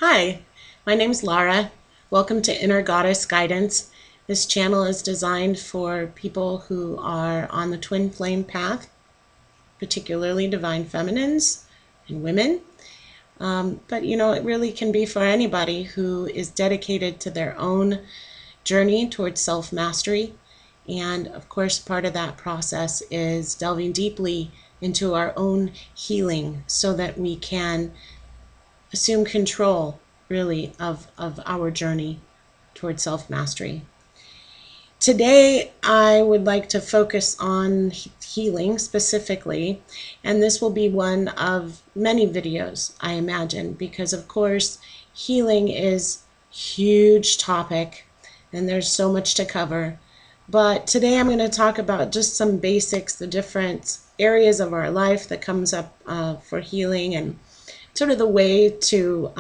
Hi, my name's Lara. Welcome to Inner Goddess Guidance. This channel is designed for people who are on the twin flame path, particularly divine feminines and women. But it really can be for anybody who is dedicated to their own journey towards self-mastery. And of course, part of that process is delving deeply into our own healing so that we can assume control, really, of our journey towards self-mastery. Today, I would like to focus on healing specifically, and this will be one of many videos, I imagine, because of course, healing is a huge topic, and there's so much to cover. But today I'm going to talk about just some basics, the different areas of our life that comes up for healing, and sort of the way to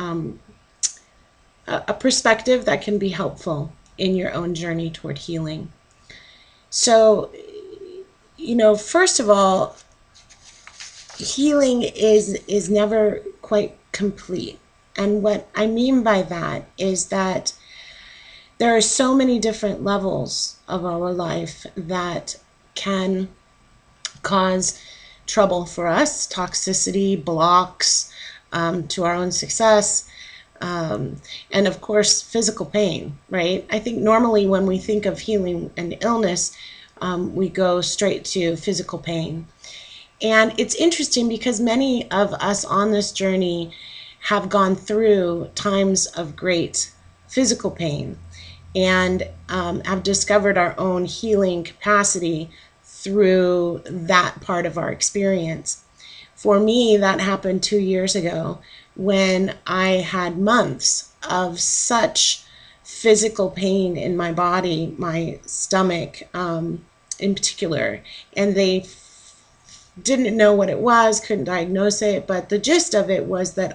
a perspective that can be helpful in your own journey toward healing. So, first of all, healing is never quite complete. And what I mean by that is that there are so many different levels of our life that can cause trouble for us, toxicity, blocks to our own success, and of course, physical pain, right? I think normally when we think of healing and illness, we go straight to physical pain. And it's interesting because many of us on this journey have gone through times of great physical pain and have discovered our own healing capacity through that part of our experience. For me, that happened 2 years ago when I had months of such physical pain in my body, my stomach in particular, and they didn't know what it was, couldn't diagnose it, but the gist of it was that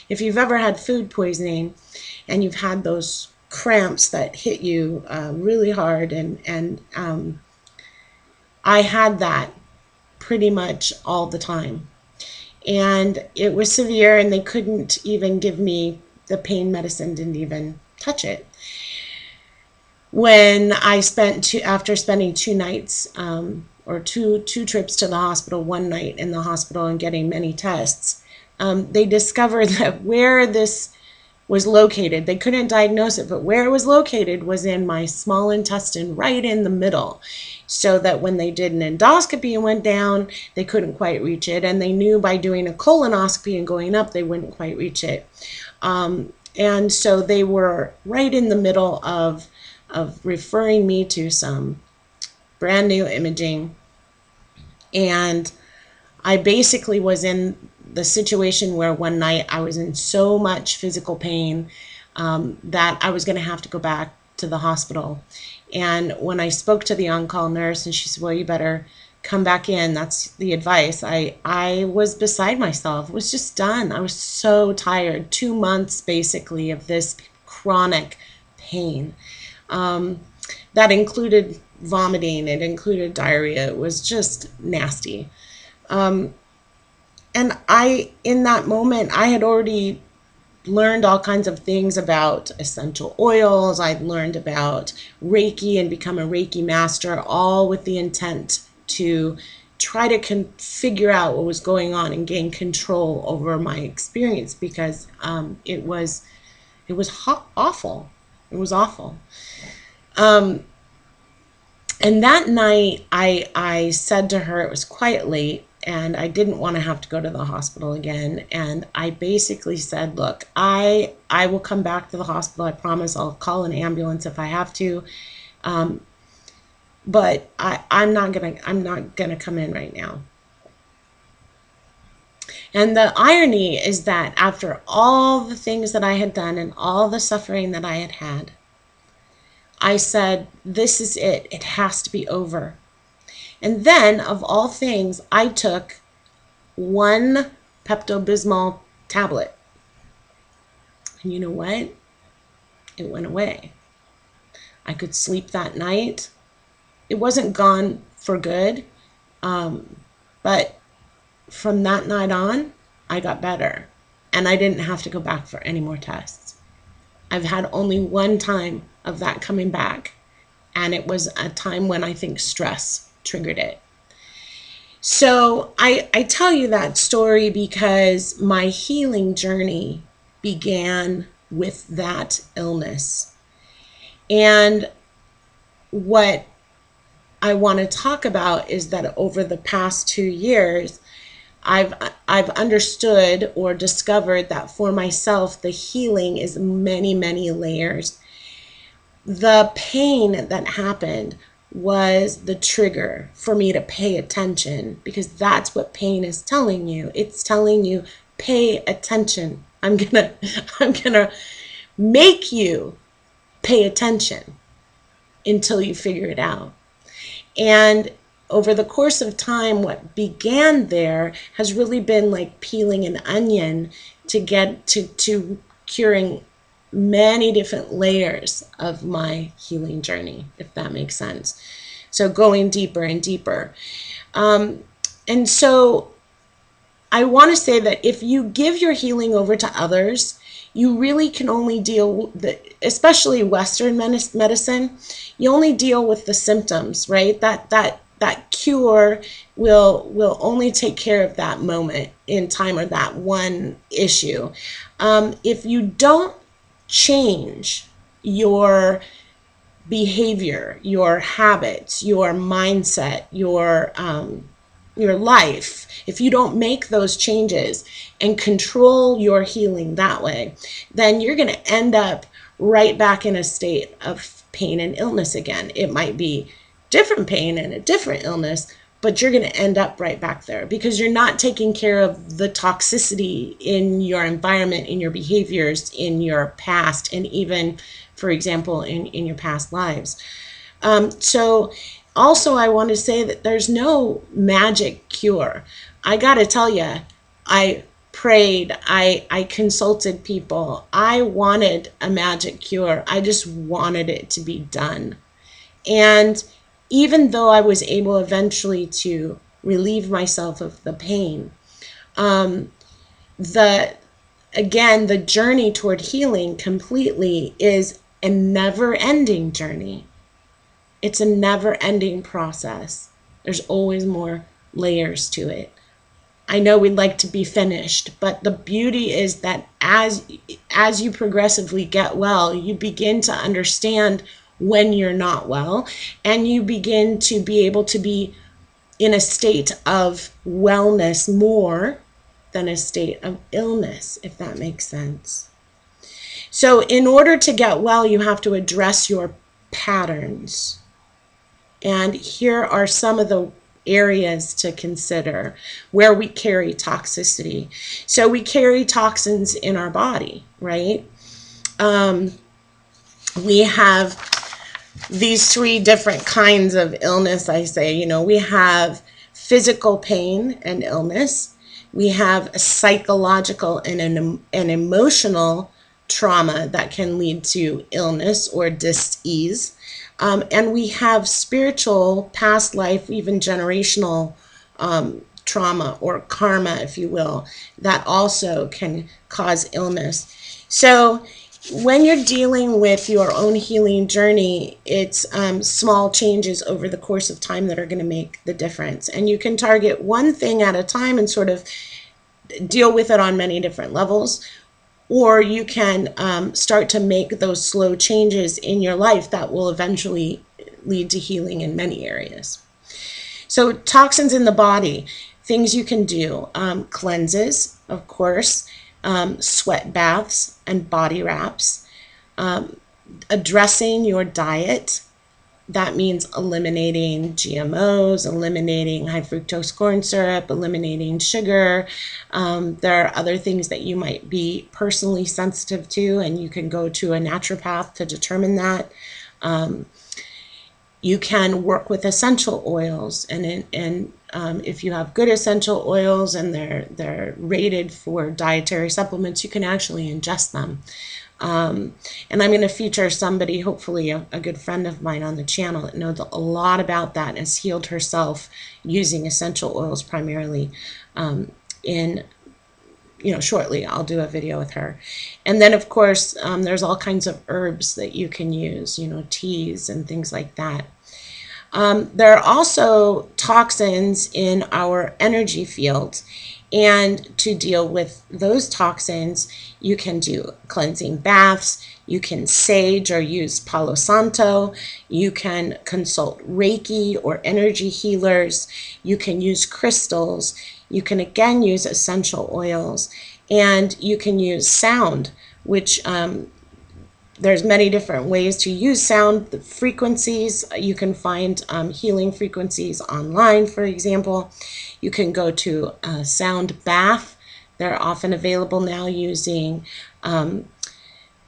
if you've ever had food poisoning and you've had those cramps that hit you really hard, and I had that pretty much all the time. And it was severe, and they couldn't even give me the pain medicine, didn't even touch it. When I after spending 2 nights or two trips to the hospital, 1 night in the hospital and getting many tests, they discovered that where this was located, they couldn't diagnose it, but where it was located was in my small intestine, right in the middle. So that when they did an endoscopy and went down, they couldn't quite reach it. And they knew by doing a colonoscopy and going up, they wouldn't quite reach it. And so they were right in the middle of referring me to some brand new imaging. And I basically was in the situation where one night I was in so much physical pain that I was going to have to go back to the hospital. And when I spoke to the on-call nurse, and she said, well, you better come back in, that's the advice, I was beside myself. It was just done. I was so tired. 2 months basically of this chronic pain. That included vomiting. It included diarrhea. It was just nasty. And in that moment, I had already learned all kinds of things about essential oils. I'd learned about Reiki and become a Reiki master, all with the intent to try to figure out what was going on and gain control over my experience, because it was awful. It was awful. And that night, I said to her, it was quite late, and I didn't want to have to go to the hospital again. And I basically said, look, I will come back to the hospital. I promise I'll call an ambulance if I have to. But I'm not gonna come in right now. And the irony is that after all the things that I had done and all the suffering that I had had, I said, this is it. It has to be over. And then, of all things, I took 1 Pepto-Bismol tablet. And you know what? It went away. I could sleep that night. It wasn't gone for good, but from that night on, I got better. and I didn't have to go back for any more tests. I've had only one time of that coming back, and it was a time when I think stress triggered it. So I tell you that story because my healing journey began with that illness. And what I want to talk about is that over the past 2 years, I've understood or discovered that for myself, the healing is many, many layers. The pain that happened was the trigger for me to pay attention, because that's what pain is telling you. It's telling you, pay attention. I'm gonna make you pay attention until you figure it out. And over the course of time, what began there has really been like peeling an onion to get to curing many different layers of my healing journey, if that makes sense. So going deeper and deeper. And so I want to say that if you give your healing over to others, you really can only deal with, especially Western medicine, you only deal with the symptoms, right? That cure will only take care of that moment in time or that one issue. If you don't change your behavior, your habits, your mindset, your life, if you don't make those changes and control your healing that way, then you're going to end up right back in a state of pain and illness again. It might be different pain and a different illness, but you're going to end up right back there because you're not taking care of the toxicity in your environment, in your behaviors, in your past, and even, for example, in your past lives. So also I want to say that there's no magic cure. I got to tell you, I prayed, I consulted people. I wanted a magic cure. I just wanted it to be done. And even though I was able eventually to relieve myself of the pain, the journey toward healing completely is a never-ending journey. It's a never-ending process. There's always more layers to it. I know we'd like to be finished, but the beauty is that as you progressively get well, you begin to understand when you're not well, and you begin to be able to be in a state of wellness more than a state of illness, if that makes sense. So in order to get well, you have to address your patterns. And here are some of the areas to consider where we carry toxicity. So we carry toxins in our body, right? We have these 3 different kinds of illness, I say. We have physical pain and illness. We have a psychological and an emotional trauma that can lead to illness or dis-ease. And we have spiritual, past life, even generational trauma or karma, if you will, that also can cause illness. So when you're dealing with your own healing journey, it's small changes over the course of time that are going to make the difference. And you can target one thing at a time and sort of deal with it on many different levels. Or you can start to make those slow changes in your life that will eventually lead to healing in many areas. So toxins in the body, things you can do, cleanses, of course, sweat baths and body wraps, addressing your diet. That means eliminating GMOs, eliminating high fructose corn syrup, eliminating sugar. There are other things that you might be personally sensitive to, and you can go to a naturopath to determine that. You can work with essential oils, and if you have good essential oils and they're rated for dietary supplements, you can actually ingest them. And I'm going to feature somebody, hopefully a good friend of mine on the channel that knows a lot about that and has healed herself using essential oils primarily in shortly I'll do a video with her. And then, of course, there's all kinds of herbs that you can use, teas and things like that. There are also toxins in our energy fields. And to deal with those toxins, you can do cleansing baths, you can sage or use Palo Santo, you can consult Reiki or energy healers, you can use crystals, you can again use essential oils, and you can use sound, which there's many different ways to use sound. The frequencies, you can find healing frequencies online, for example. You can go to a sound bath. They're often available now using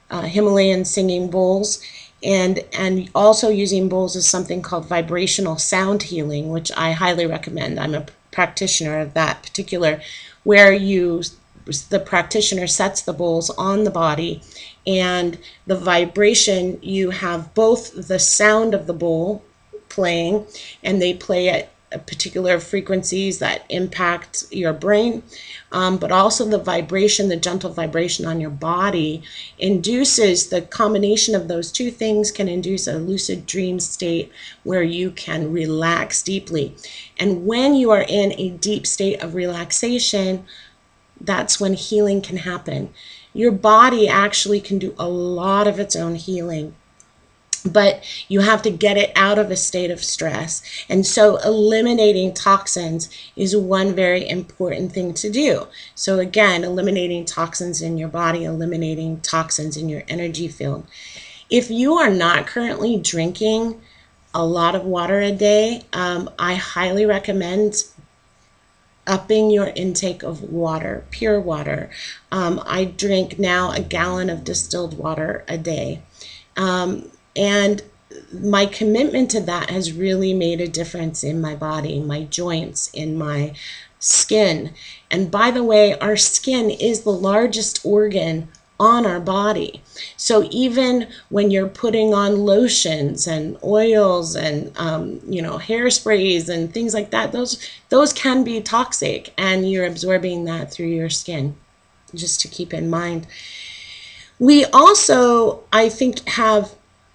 Himalayan singing bowls. And also using bowls is something called vibrational sound healing, which I highly recommend. I'm a practitioner of that particular, where the practitioner sets the bowls on the body, and the vibration, you have both the sound of the bowl playing, and they play at particular frequencies that impact your brain, but also the vibration, the gentle vibration on your body induces, the combination of those two things can induce a lucid dream state where you can relax deeply. And when you are in a deep state of relaxation, that's when healing can happen. Your body actually can do a lot of its own healing, but you have to get it out of a state of stress. And so eliminating toxins is one very important thing to do. So again, eliminating toxins in your body, eliminating toxins in your energy field. If you are not currently drinking a lot of water a day, I highly recommend upping your intake of water, pure water. I drink now a gallon of distilled water a day. And my commitment to that has really made a difference in my body, my joints, in my skin. And by the way, our skin is the largest organ on our body. So even when you're putting on lotions and oils and hairsprays and things like that, those can be toxic, and you're absorbing that through your skin, just to keep in mind. We also, I think, have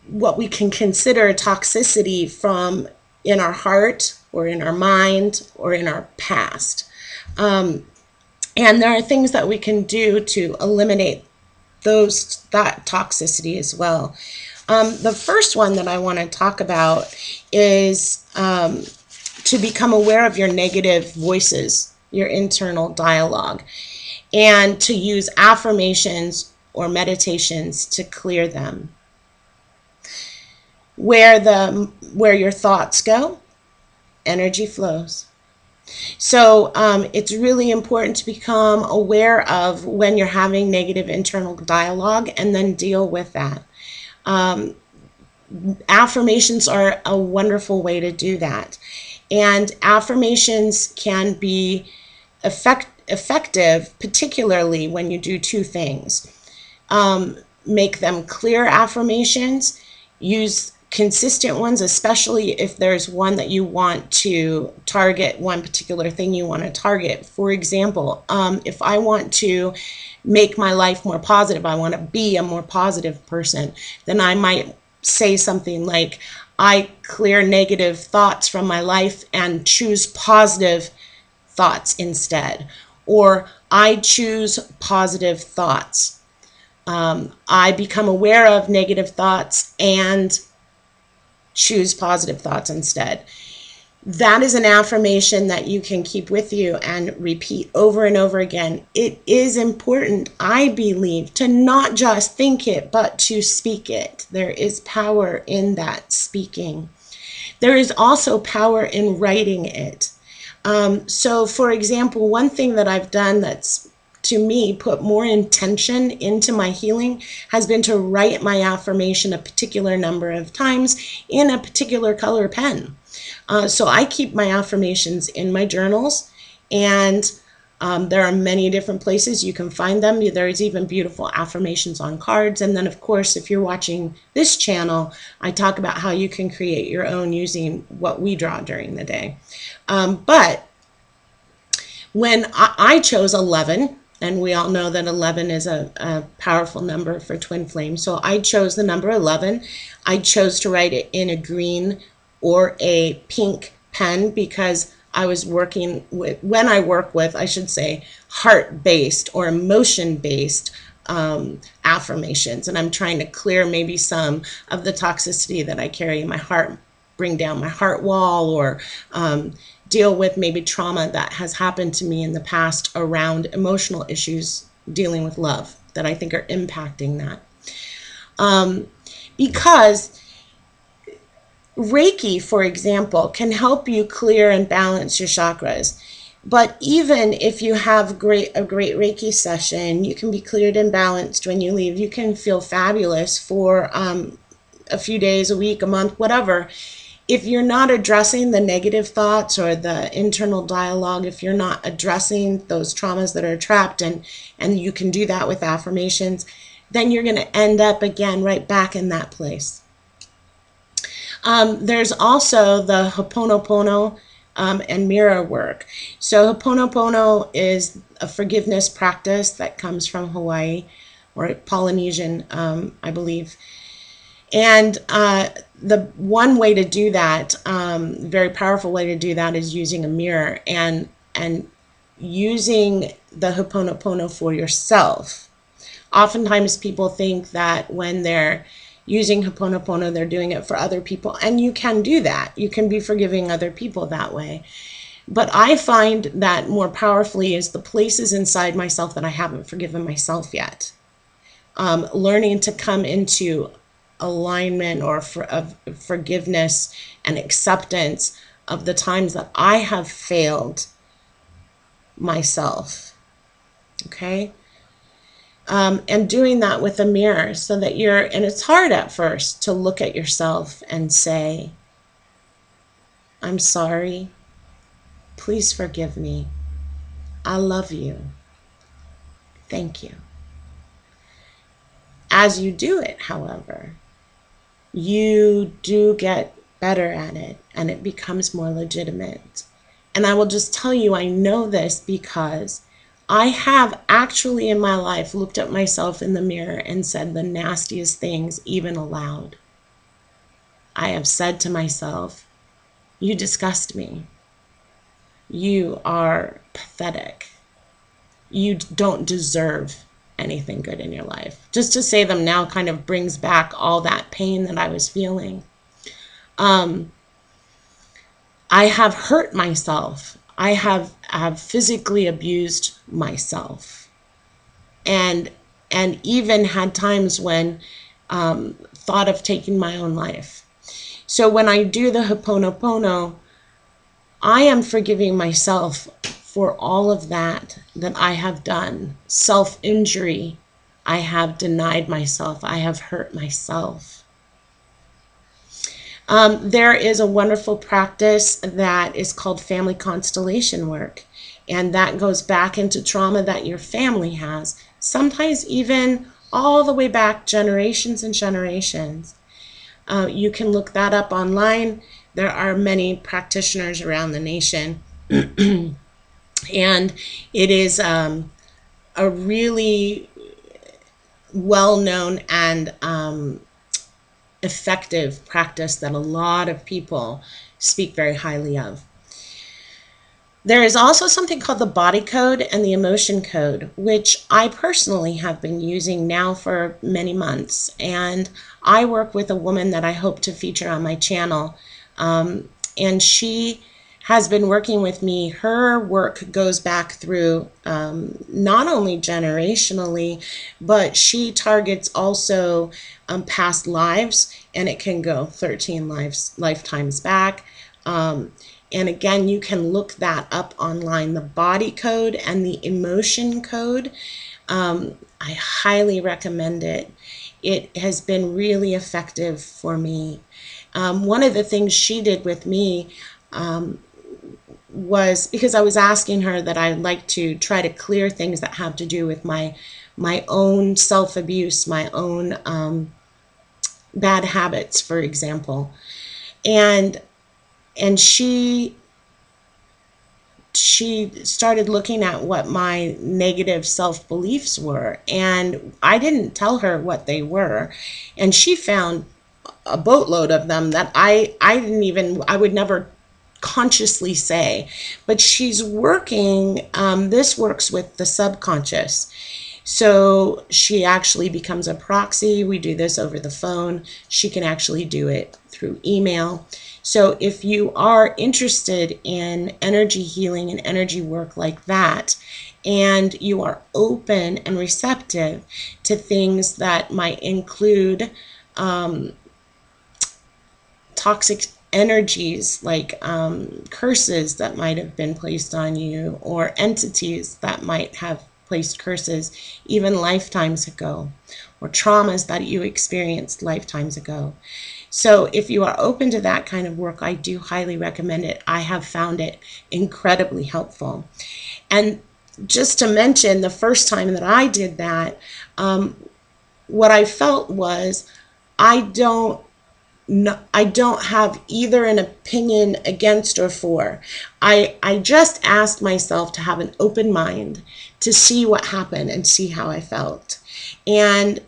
what we can consider toxicity from in our heart or in our mind or in our past. And there are things that we can do to eliminate that toxicity as well. The first one that I want to talk about is to become aware of your negative voices, your internal dialogue, and to use affirmations or meditations to clear them. Where your thoughts go, energy flows. So it's really important to become aware of when you're having negative internal dialogue and then deal with that. Affirmations are a wonderful way to do that. And affirmations can be effective, particularly when you do two things. Make them clear affirmations, use consistent ones, especially if there's one that you want to target, one particular thing you want to target. For example, if I want to make my life more positive, I want to be a more positive person, then I might say something like, I clear negative thoughts from my life and choose positive thoughts instead. Or I choose positive thoughts. I become aware of negative thoughts and choose positive thoughts instead. That is an affirmation that you can keep with you and repeat over and over again. It is important, I believe, to not just think it, but to speak it. There is power in that speaking. There is also power in writing it. So, for example, one thing that I've done that's, to me, put more intention into my healing has been to write my affirmation a particular number of times in a particular color pen. So I keep my affirmations in my journals, and there are many different places you can find them. There's even beautiful affirmations on cards. And then, of course, if you're watching this channel, I talk about how you can create your own using what we draw during the day. But when I chose 11, And we all know that 11 is a powerful number for twin flame. So I chose the number 11. I chose to write it in a green or a pink pen because I was working with, when I work with, I should say, heart-based or emotion-based affirmations. And I'm trying to clear maybe some of the toxicity that I carry in my heart, bring down my heart wall, or deal with maybe trauma that has happened to me in the past around emotional issues dealing with love that I think are impacting that. Because Reiki, for example, can help you clear and balance your chakras. But even if you have a great Reiki session, you can be cleared and balanced when you leave. You can feel fabulous for a few days, a week, a month, whatever. If you're not addressing the negative thoughts or the internal dialogue, if you're not addressing those traumas that are trapped, and you can do that with affirmations, then you're going to end up again right back in that place. There's also the Ho'oponopono and mirror work. So Ho'oponopono is a forgiveness practice that comes from Hawaii, or Polynesian, I believe. And the one way to do that, very powerful way to do that, is using a mirror and using the Ho'oponopono for yourself. Oftentimes people think that when they're using Ho'oponopono, they're doing it for other people. And you can do that. You can be forgiving other people that way. But I find that more powerfully is the places inside myself that I haven't forgiven myself yet. Learning to come into alignment or of forgiveness and acceptance of the times that I have failed myself. Okay? And doing that with a mirror so that and it's hard at first to look at yourself and say, I'm sorry. Please forgive me. I love you. Thank you. As you do it, however, you do get better at it and it becomes more legitimate. And I will just tell you, I know this because I have actually in my life looked at myself in the mirror and said the nastiest things, even aloud. I have said to myself, you disgust me. You are pathetic. You don't deserve anything good in your life. Just to say them now kind of brings back all that pain that I was feeling. I have hurt myself. I have physically abused myself. And even had times when thought of taking my own life. So when I do the Ho'oponopono, I am forgiving myself for all of that I have done. Self-injury. I have denied myself. I have hurt myself. There is a wonderful practice that is called family constellation work. And that goes back into trauma that your family has. Sometimes even all the way back generations and generations. You can look that up online. There are many practitioners around the nation. And it is a really well-known and effective practice that a lot of people speak very highly of. There is also something called the body code and the emotion code, which I personally have been using now for many months. And I work with a woman that I hope to feature on my channel. And she has been working with me. Her work goes back through not only generationally, but she targets also past lives, and it can go 13 lifetimes back. And again, you can look that up online, the body code and the emotion code. I highly recommend it. It has been really effective for me. One of the things she did with me was, because I was asking her that I'd like to try to clear things that have to do with my own self-abuse, my own bad habits, for example. And she she started looking at what my negative self-beliefs were, and I didn't tell her what they were, and she found a boatload of them that I would never consciously say. But she's working, this works with the subconscious. So she actually becomes a proxy. We do this over the phone. She can actually do it through email. So if you are interested in energy healing and energy work like that, and you are open and receptive to things that might include toxic energies, like curses that might have been placed on you, or entities that might have placed curses even lifetimes ago, or traumas that you experienced lifetimes ago. So if you are open to that kind of work, I do highly recommend it. I have found it incredibly helpful. And just to mention, the first time that I did that, what I felt was I don't have either an opinion against or for. I just asked myself to have an open mind to see what happened and see how I felt. And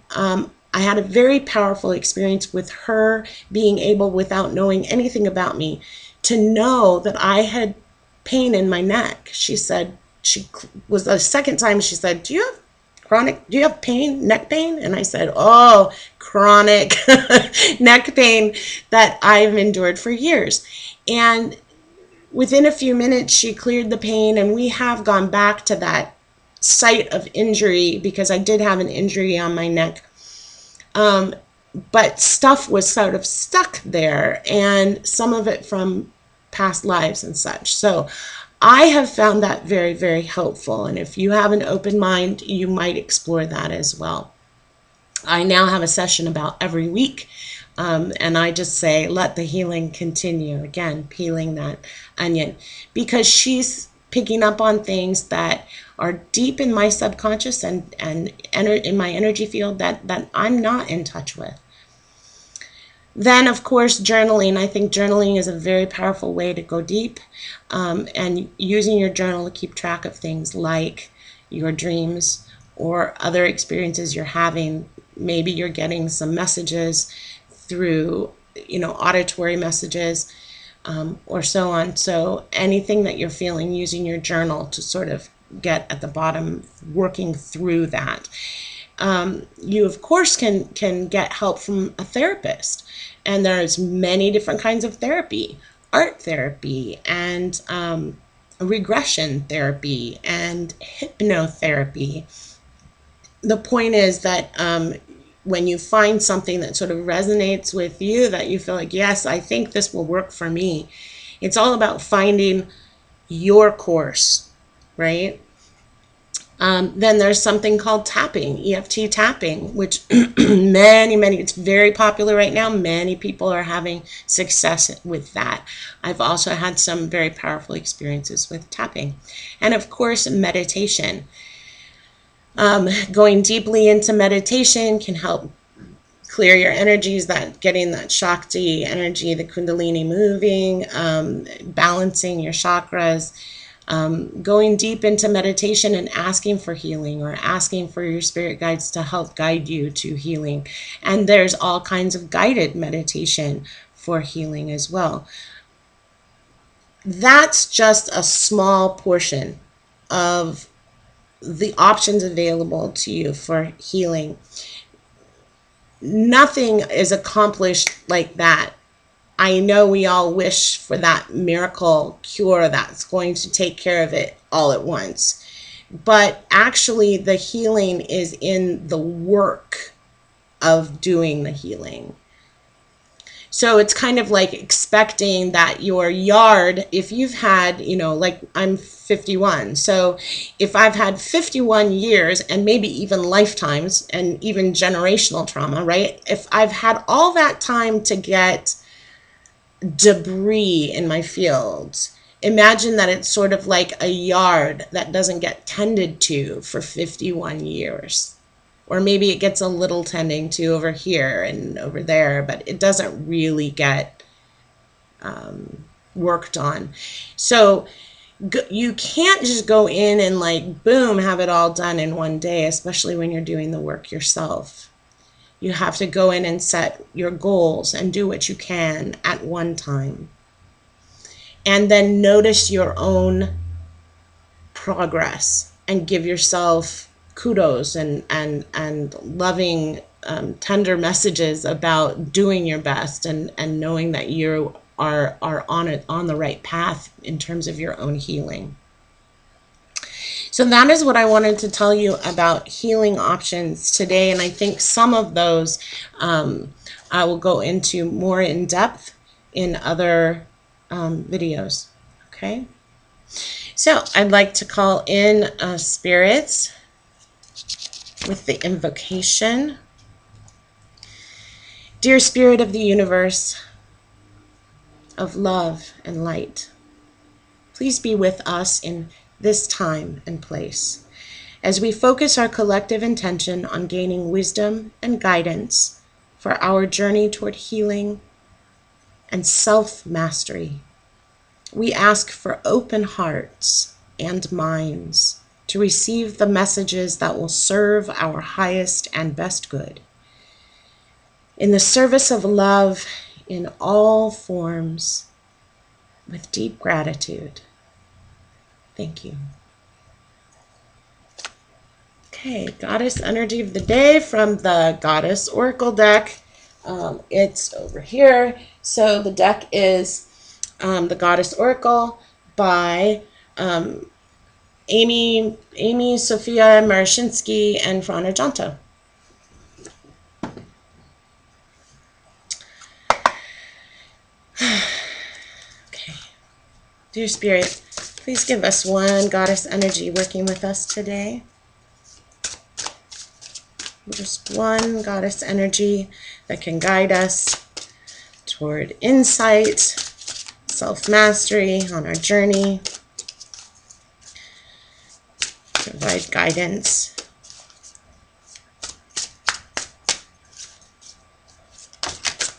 I had a very powerful experience with her being able, without knowing anything about me, to know that I had pain in my neck. She said, she was the second time she said, do you have pain, neck pain? And I said, oh, chronic neck pain that I've endured for years. And within a few minutes, she cleared the pain, and we have gone back to that site of injury, because I did have an injury on my neck. But stuff was sort of stuck there, and some of it from past lives and such. So I have found that very, very helpful. And if you have an open mind, you might explore that as well. I now have a session about every week. And I just say, let the healing continue. Again, peeling that onion, because she's picking up on things that are deep in my subconscious and in my energy field that I'm not in touch with. Then, of course, journaling. I think journaling is a very powerful way to go deep, and using your journal to keep track of things like your dreams or other experiences you're having. Maybe you're getting some messages through, auditory messages, or so on. So anything that you're feeling, using your journal to sort of get at the bottom, working through that. You, of course, can get help from a therapist. And there's many different kinds of therapy: art therapy, and regression therapy, and hypnotherapy. The point is that when you find something that sort of resonates with you, that you feel like, yes, I think this will work for me, it's all about finding your course, right? Then there's something called tapping, EFT tapping, which it's very popular right now. Many people are having success with that. I've also had some very powerful experiences with tapping. And of course, meditation. Going deeply into meditation can help clear your energies, that getting that Shakti energy, the Kundalini moving, balancing your chakras. Going deep into meditation and asking for healing, or asking for your spirit guides to help guide you to healing. And there's all kinds of guided meditation for healing as well. That's just a small portion of the options available to you for healing. Nothing is accomplished like that. I know we all wish for that miracle cure that's going to take care of it all at once. But actually, the healing is in the work of doing the healing. So it's kind of like expecting that your yard, if you've had, like I'm 51. So if I've had 51 years and maybe even lifetimes and even generational trauma, right? If I've had all that time to get debris in my fields, imagine that it's sort of like a yard that doesn't get tended to for 51 years. Or maybe it gets a little tending to over here and over there, but it doesn't really get worked on. So you can't just go in and like, boom, have it all done in one day, especially when you're doing the work yourself. You have to go in and set your goals and do what you can at one time. And then notice your own progress and give yourself kudos and loving, tender messages about doing your best and knowing that you are on the right path in terms of your own healing. So that is what I wanted to tell you about healing options today. And I think some of those I will go into more in depth in other videos. Okay. So I'd like to call in spirits with the invocation. Dear Spirit of the universe, of love and light, please be with us in this time and place as we focus our collective intention on gaining wisdom and guidance for our journey toward healing and self-mastery. We ask for open hearts and minds to receive the messages that will serve our highest and best good. In the service of love in all forms, with deep gratitude. Thank you. Okay, Goddess Energy of the Day from the Goddess Oracle deck. It's over here. So the deck is the Goddess Oracle by Amy Sophia Marashinsky and Fran Argento. Okay. Dear Spirit, please give us one Goddess energy working with us today. Just one Goddess energy that can guide us toward insight, self-mastery on our journey, provide guidance.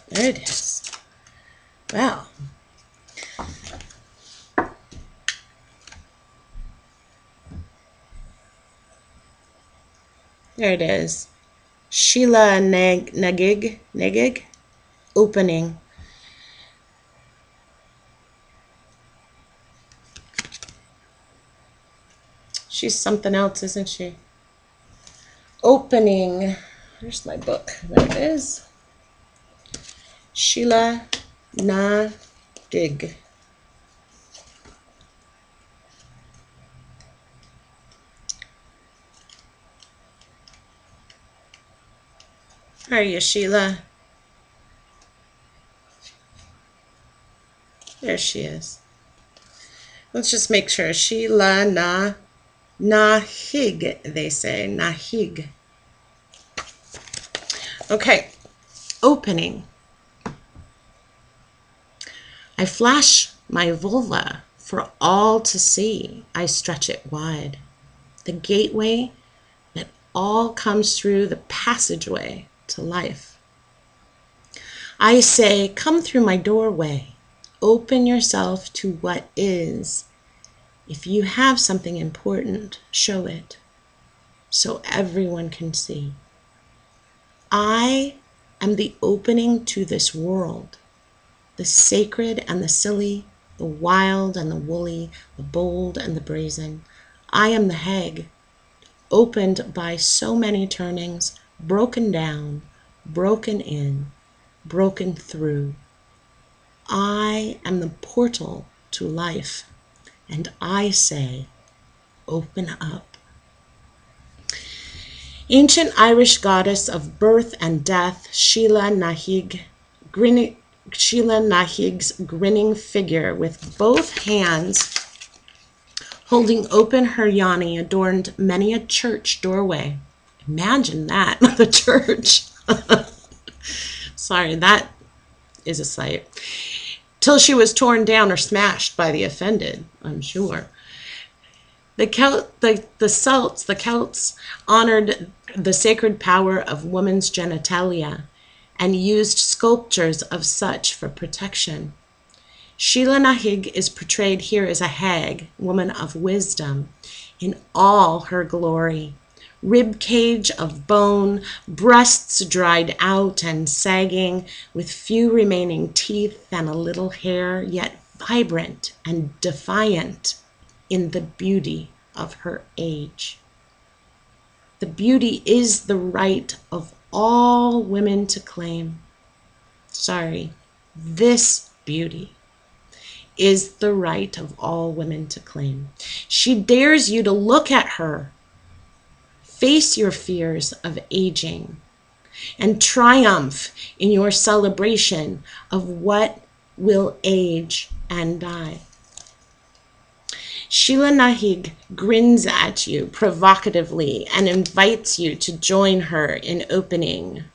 There it is. Wow. There it is. Sheila Na Gig, opening. She's something else, isn't she? Opening. There's my book. There it is. Sheila Na Gig. Where are you, Sheila? There she is. Let's just make sure. Sheila Na Gig, they say. Na Gig. Okay. Opening. I flash my vulva for all to see. I stretch it wide. The gateway that all comes through the passageway to life. I say, come through my doorway. Open yourself to what is. If you have something important, show it so everyone can see. I am the opening to this world, the sacred and the silly, the wild and the woolly, the bold and the brazen. I am the Hag, opened by so many turnings, broken down, broken in, broken through. I am the portal to life, and I say, open up. Ancient Irish goddess of birth and death, Sheila Na Gig, Sheila Na Gig's grinning figure with both hands holding open her yoni adorned many a church doorway. Imagine that, the church. Sorry, that is a sight. Till she was torn down or smashed by the offended, I'm sure. The Celts honored the sacred power of woman's genitalia and used sculptures of such for protection. Sheila Na Gig is portrayed here as a hag, woman of wisdom, in all her glory. Rib cage of bone, breasts dried out and sagging, with few remaining teeth and a little hair, yet vibrant and defiant in the beauty of her age. The beauty is the right of all women to claim. Sorry, this beauty is the right of all women to claim. She dares you to look at her, face your fears of aging, and triumph in your celebration of what will age and die. Sheila Na Gig grins at you provocatively and invites you to join her in opening.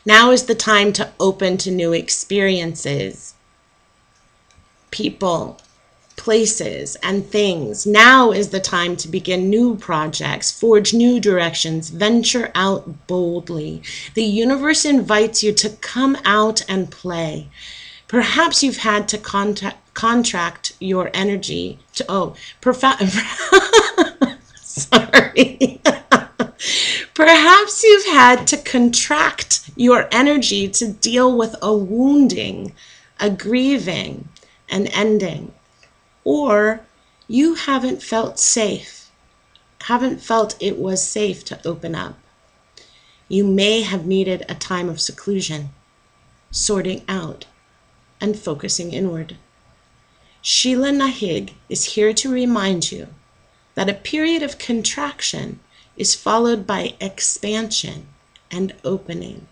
Now is the time to open to new experiences, people, places, and things. Now is the time to begin new projects, forge new directions, venture out boldly. The universe invites you to come out and play. Perhaps you've had to contract your energy to, sorry. Perhaps you've had to contract your energy to deal with a wounding, a grieving, an ending. Or you haven't felt safe, haven't felt it was safe to open up. You may have needed a time of seclusion, sorting out, and focusing inward. Sheila Na Gig is here to remind you that a period of contraction is followed by expansion and opening.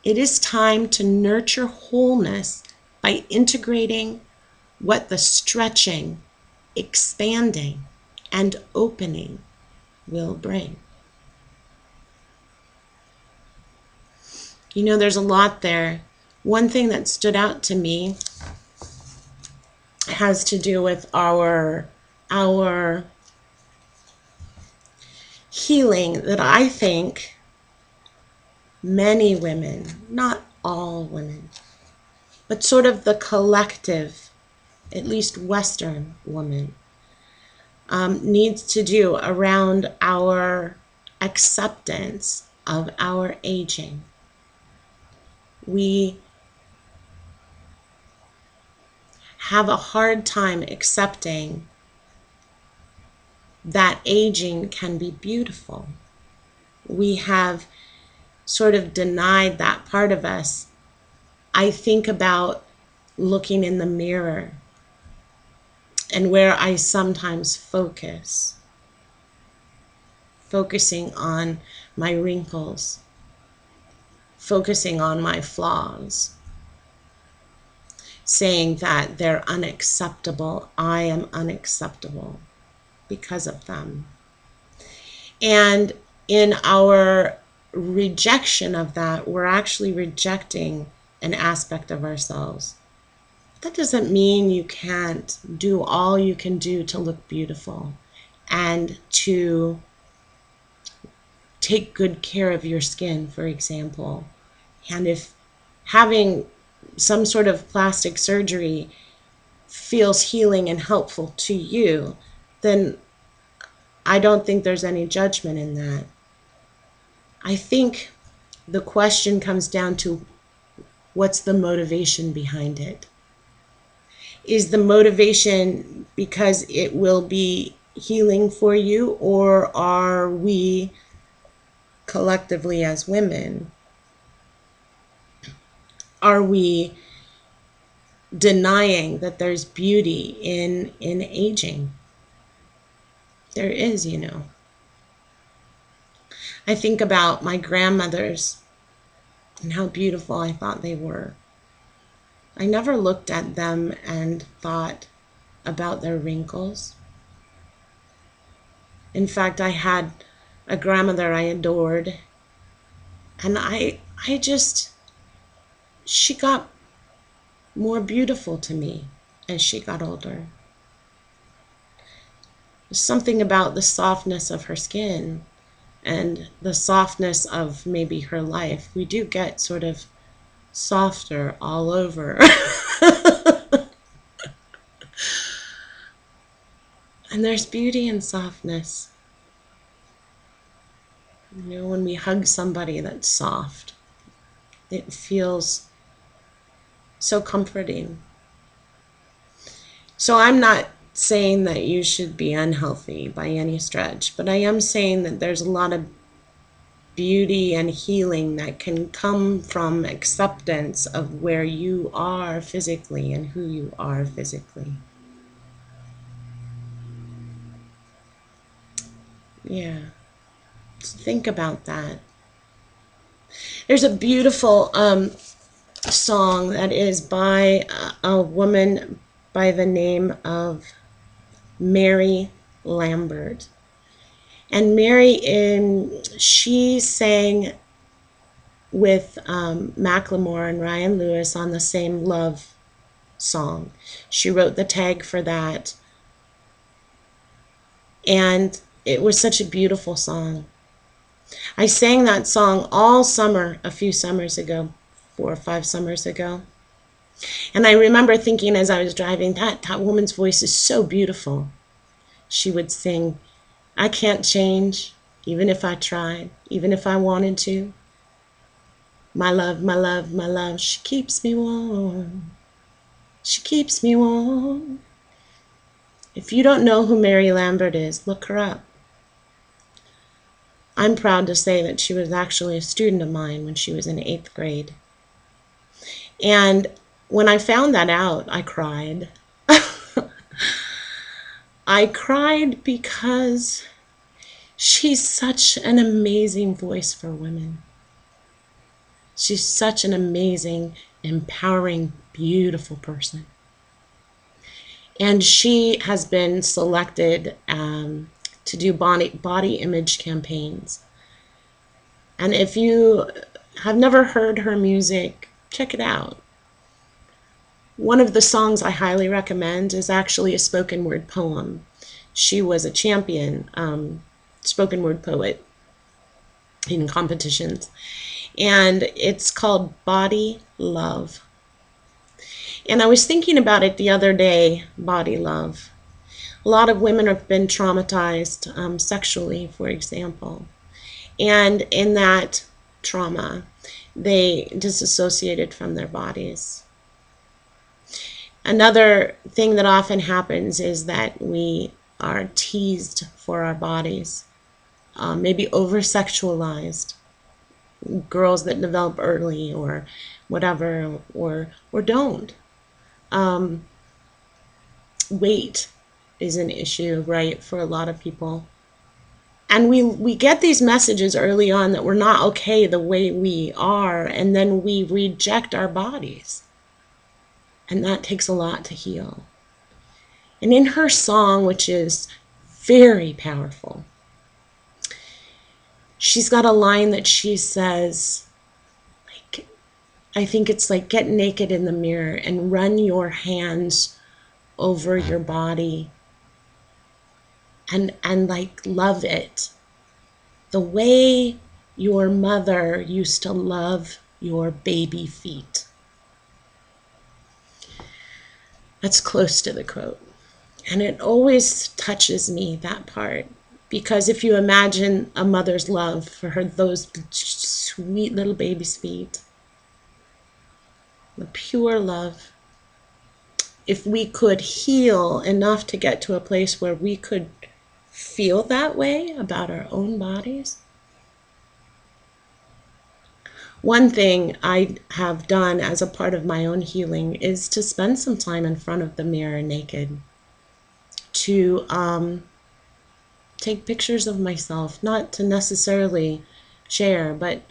It is time to nurture wholeness by integrating what the stretching, expanding, and opening will bring. You know, there's a lot there. One thing that stood out to me has to do with our healing that I think many women, not all women, but sort of the collective, at least Western woman, needs to do around our acceptance of our aging. We have a hard time accepting that aging can be beautiful. We have sort of denied that part of us. I think about looking in the mirror and where I sometimes focusing on my wrinkles, focusing on my flaws, saying that they're unacceptable. I am unacceptable because of them. And in our rejection of that, we're actually rejecting an aspect of ourselves. That doesn't mean you can't do all you can do to look beautiful and to take good care of your skin, for example. And if having some sort of plastic surgery feels healing and helpful to you, then I don't think there's any judgment in that. I think the question comes down to what's the motivation behind it? Is the motivation because it will be healing for you, or are we collectively as women, are we denying that there's beauty in aging? There is, you know. I think about my grandmothers and how beautiful I thought they were. I never looked at them and thought about their wrinkles. In fact, I had a grandmother I adored, and she got more beautiful to me as she got older. There's something about the softness of her skin and the softness of maybe her life. We do get sort of softer all over. And there's beauty in softness. You know, when we hug somebody that's soft, it feels so comforting. So I'm not saying that you should be unhealthy by any stretch, but I am saying that there's a lot of beauty and healing that can come from acceptance of where you are physically and who you are physically. Yeah. So think about that. There's a beautiful song that is by a woman by the name of Mary Lambert. And she sang with Macklemore and Ryan Lewis on the same Love song. She wrote the tag for that. And it was such a beautiful song. I sang that song all summer a few summers ago, 4 or 5 summers ago. And I remember thinking as I was driving, that woman's voice is so beautiful. She would sing, I can't change, even if I tried, even if I wanted to. My love, my love, my love, she keeps me warm. She keeps me warm. If you don't know who Mary Lambert is, look her up. I'm proud to say that she was actually a student of mine when she was in 8th grade. And when I found that out, I cried. I cried because she's such an amazing voice for women. She's such an amazing, empowering, beautiful person. And she has been selected to do body image campaigns. And if you have never heard her music, check it out. One of the songs I highly recommend is actually a spoken word poem. She was a champion spoken word poet in competitions. And it's called Body Love. And I was thinking about it the other day, body love. A lot of women have been traumatized sexually, for example. And in that trauma, they disassociated from their bodies. Another thing that often happens is that we are teased for our bodies, maybe over-sexualized. Girls that develop early or whatever, or don't. Weight is an issue, right, for a lot of people. And we get these messages early on that we're not okay the way we are, and then we reject our bodies. And that takes a lot to heal. And in her song, which is very powerful, she's got a line that she says, like, I think it's like, get naked in the mirror and run your hands over your body and like love it the way your mother used to love your baby feet. That's close to the quote. And it always touches me, that part, because if you imagine a mother's love for her, those sweet little baby's feet, the pure love, if we could heal enough to get to a place where we could feel that way about our own bodies. One thing I have done as a part of my own healing is to spend some time in front of the mirror naked, to take pictures of myself, not to necessarily share, but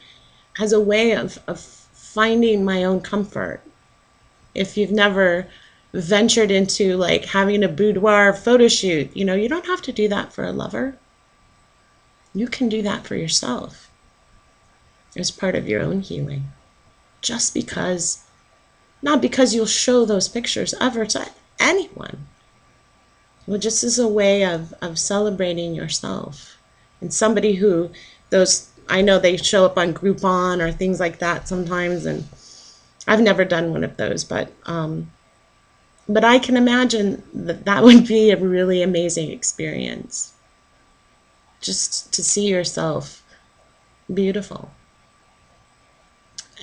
as a way of finding my own comfort. If you've never ventured into like having a boudoir photo shoot, you know, you don't have to do that for a lover. You can do that for yourself as part of your own healing. Just because, not because you'll show those pictures ever to anyone. Well, just as a way of celebrating yourself. And somebody who, those, I know they show up on Groupon or things like that sometimes, and I've never done one of those, but I can imagine that that would be a really amazing experience. Just to see yourself beautiful.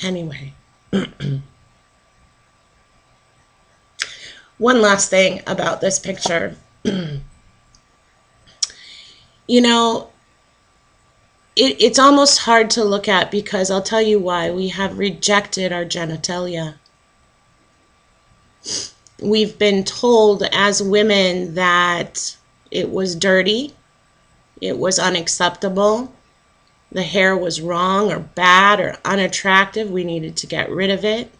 Anyway. One last thing about this picture. You know, it's almost hard to look at because I'll tell you why. We have rejected our genitalia. We've been told as women that it was dirty, it was unacceptable, the hair was wrong or bad or unattractive, we needed to get rid of it.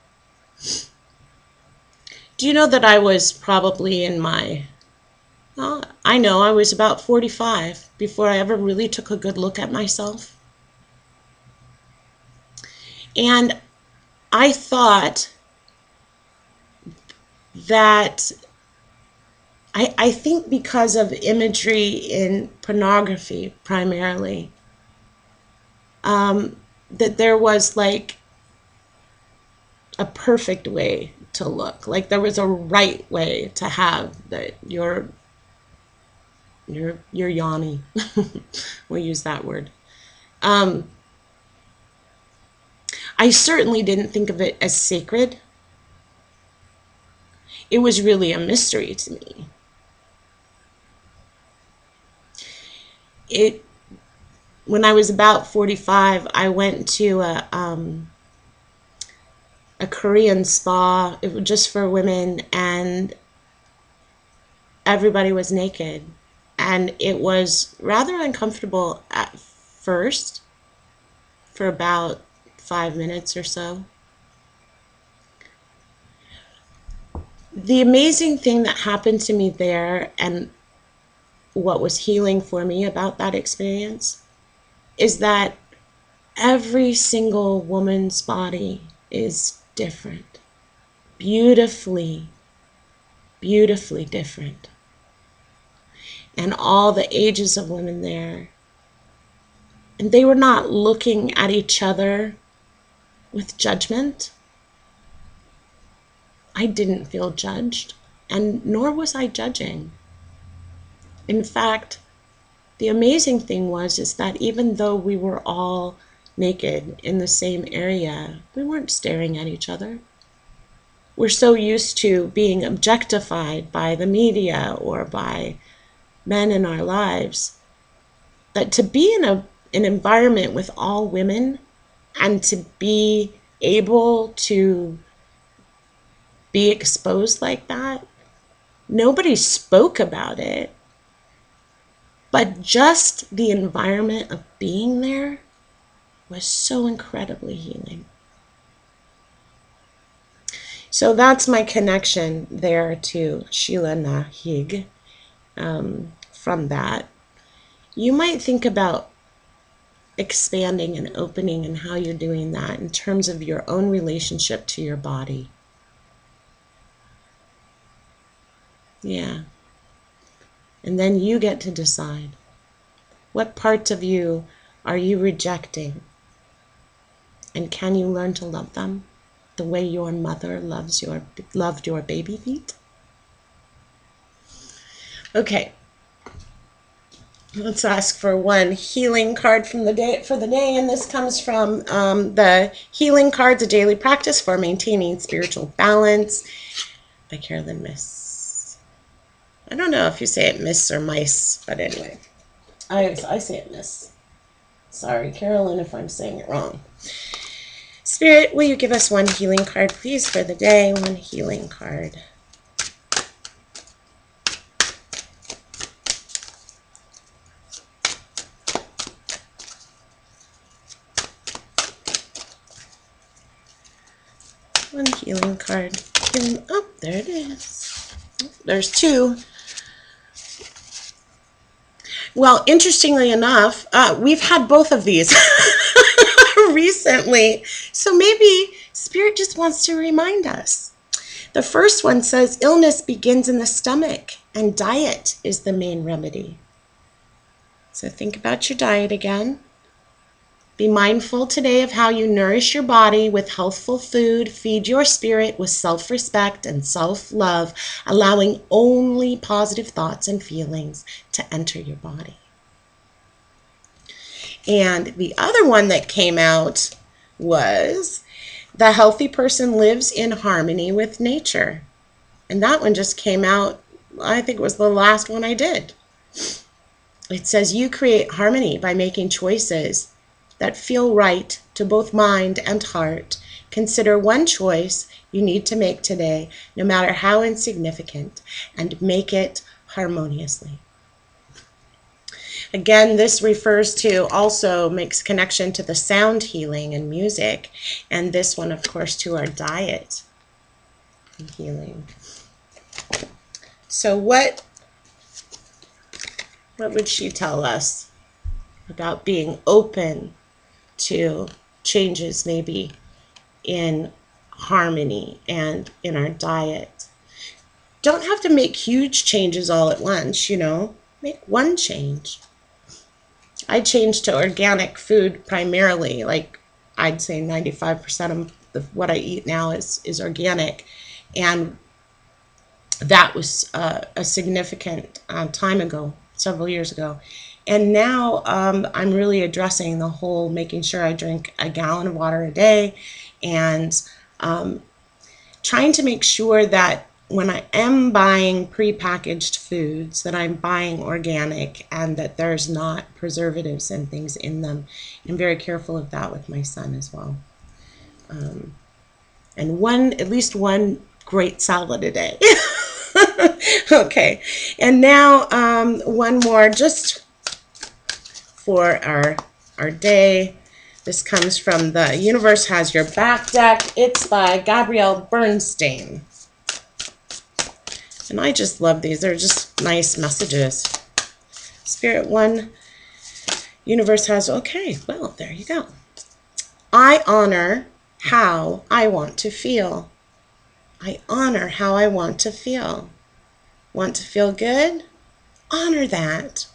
Do you know that I was probably in my, well, I know I was about 45 before I ever really took a good look at myself. And I thought that, I think because of imagery in pornography primarily, that there was like a perfect way to look. Like there was a right way to have your yoni. We'll use that word. I certainly didn't think of it as sacred. It was really a mystery to me. When I was about 45, I went to a Korean spa. It was just for women, and everybody was naked. And it was rather uncomfortable at first for about 5 minutes or so. The amazing thing that happened to me there, and what was healing for me about that experience, is that every single woman's body is different. Beautifully, beautifully different. And all the ages of women there. And they were not looking at each other with judgment. I didn't feel judged, and nor was I judging. In fact, the amazing thing is that even though we were all naked in the same area, we weren't staring at each other. We're so used to being objectified by the media or by men in our lives that to be in an environment with all women and to be able to be exposed like that, nobody spoke about it, but just the environment of being there was so incredibly healing. So that's my connection there to Sheila Na Gig. From that, you might think about expanding and opening and how you're doing that in terms of your own relationship to your body. Yeah. And then you get to decide, what parts of you are you rejecting? And can you learn to love them the way your mother loved your baby feet? Okay. Let's ask for one healing card from the day and this comes from the Healing Cards, a Daily Practice for Maintaining Spiritual Balance by Carolyn Miss. I don't know if you say it Miss or Mice, but anyway, I say it Miss. Sorry, Carolyn, if I'm saying it wrong. Spirit, will you give us one healing card, please, for the day? One healing card. One healing card. Oh, there it is. There's two. Well, interestingly enough, we've had both of these recently. So maybe Spirit just wants to remind us. The first one says, illness begins in the stomach and diet is the main remedy. So think about your diet again. Be mindful today of how you nourish your body with healthful food. Feed your spirit with self-respect and self-love, allowing only positive thoughts and feelings to enter your body. And the other one that came out was the healthy person lives in harmony with nature. And that one just came out, I think it was the last one I did. It says you create harmony by making choices that feel right to both mind and heart. Consider one choice you need to make today, no matter how insignificant, and make it harmoniously. Again, this refers to, also makes connection to the sound healing and music, and this one, of course, to our diet and healing. So what would she tell us about being open to changes maybe in harmony and in our diet? Don't have to make huge changes all at once, you know. Make one change. I changed to organic food primarily. Like, I'd say 95% of what I eat now is organic. And that was a significant time ago, several years ago. And now I'm really addressing the whole making sure I drink a gallon of water a day, and trying to make sure that when I am buying prepackaged foods, that I'm buying organic and that there's not preservatives and things in them. I'm very careful of that with my son as well. And at least one great salad a day. Okay, and now one more just for our day. This comes from The Universe Has Your Back deck. It's by Gabrielle Bernstein. And I just love these. They're just nice messages. Spirit One, Universe has, okay, well, there you go. I honor how I want to feel. I honor how I want to feel. Want to feel good? Honor that.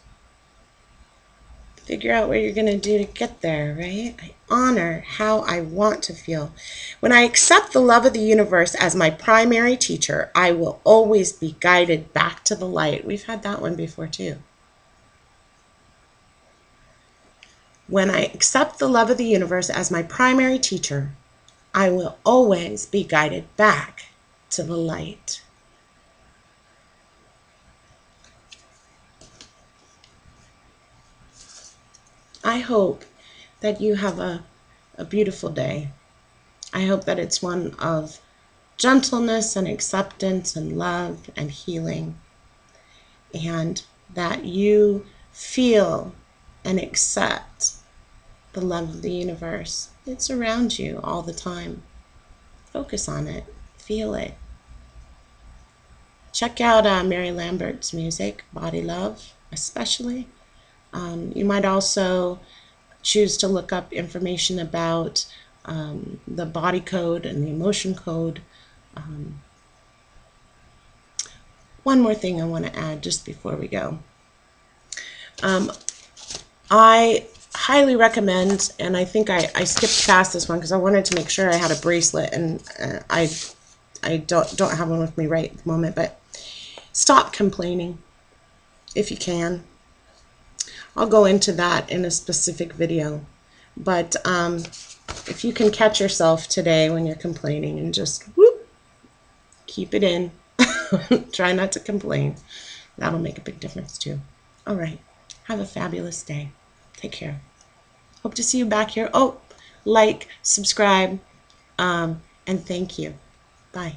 Figure out what you're going to do to get there, right? I honor how I want to feel. When I accept the love of the universe as my primary teacher, I will always be guided back to the light. We've had that one before too. When I accept the love of the universe as my primary teacher, I will always be guided back to the light. I hope that you have a beautiful day. I hope that it's one of gentleness and acceptance and love and healing, and that you feel and accept the love of the universe. It's around you all the time. Focus on it. Feel it. Check out Mary Lambert's music, Body Love, especially. You might also choose to look up information about the body code and the emotion code. One more thing I want to add just before we go. I highly recommend, and I think I skipped past this one because I wanted to make sure I had a bracelet, and I don't have one with me right at the moment, but stop complaining if you can. I'll go into that in a specific video, but if you can catch yourself today when you're complaining and just whoop, keep it in. Try not to complain. That'll make a big difference too. All right. Have a fabulous day. Take care. Hope to see you back here. Oh, like, subscribe, and thank you. Bye.